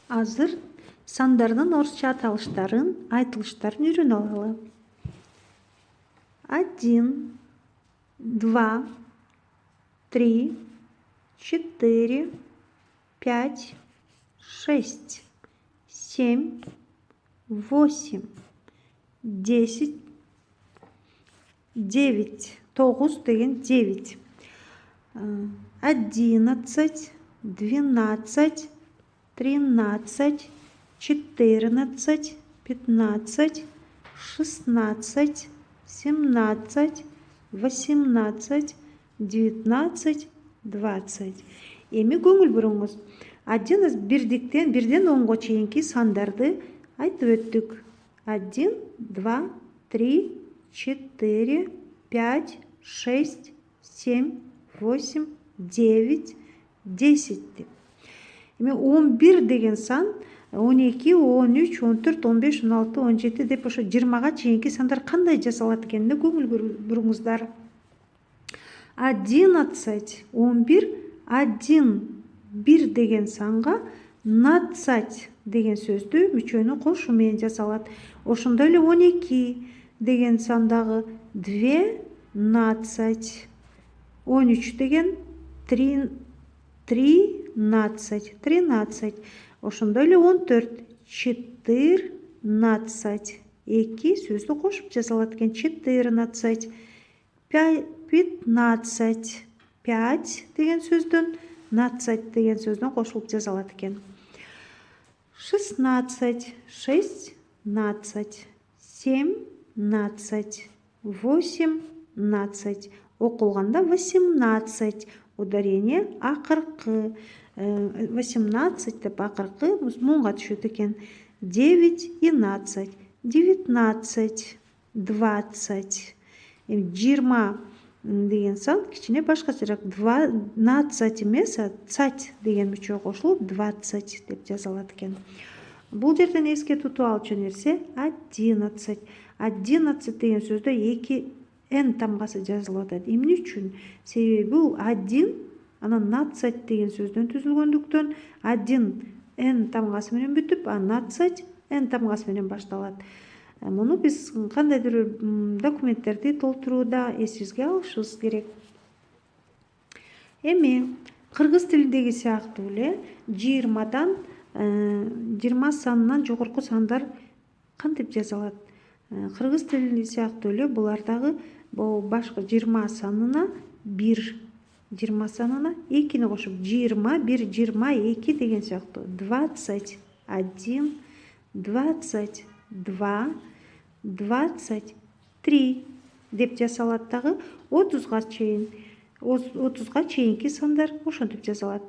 Азыр сандардын орусча аталыштарын, айтылыштарын үйрөнүп алалы. 1, 2, 3, 4, 5, 6, 7, 8, 10, 9, 9 деген 9, 11, 12, 13, 14, 15, 16, 17, 18, 19, 20. Эми көңүл буруңуз. 1ден 10го чейинки сандарды айтып өттүк. 1, 2, 3, 4, 5, 6, 7, 8, 9, 10 деп. Эми 11 деген сан 12, 13, 14, 15, 16, 17 деп ошо 20га чейинки сандар кандай жасалат экенине көңүл буруңуздар. 11, 11, 1 деген санга нацать деген сөздү мүчөнү кошуу менен жасалат. Ошондой эле 12 деген сандагы 12, 13 деген 13, ошондой эле 14, 14, 2 сөздү кошуп жасалат экен. 14, 15, 5 деген сөздөн, 15 деген сөздөн кошулуп жасалат экен. 16, 16, 17, 18, окулганда 18, ударение акыркы, 18 деп акыркы мунга түшөт экен. 9, 11, 19, 20. 20 деген сан кичине башкачараак. 12 эмес, цать деген мүчө кошулуп 20 деп жазалат экен. Бул жерден эске тутуп алчу нерсе 11. 11 деген сөздө 2 н тамгасы жазылып атат. Эмне үчүн? Себеби бул 1 анан нацать деген сөздөн түзүлгөндүктөн 1 н тамгасы менен бүтүп, а нацать н тамгасы менен башталат. Муну биз кандайдыр документтерди толтурууда эсибизге алышыбыз керек. Эми кыргыз тилиндеги сыяктуу эле 20 санынан жогорку сандар кантип жазалат? Кыргыз тили сыяктуу эле булар дагы башкы 20 санына 1, 20 санына 2-ни кошуп 21, 22 деген сыяктуу. 21, 22, 23 деп жасалат дагы 30га чейин. 30га чейинки сандар ошентип жасалат.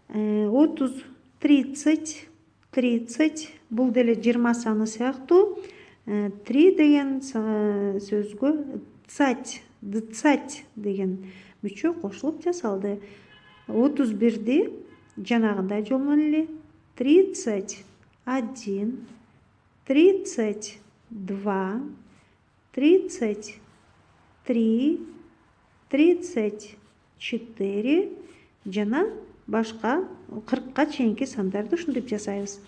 30, 30, 30 бул деле 20 саны сыяктуу. 3 деген сөзгө цать деген мүчө кошулуп жасалды. 31ди жанагындай жол менен эле 31, 32, 33, 34 жана башка 40га чейинки сандарды ушинтип жасайбыз.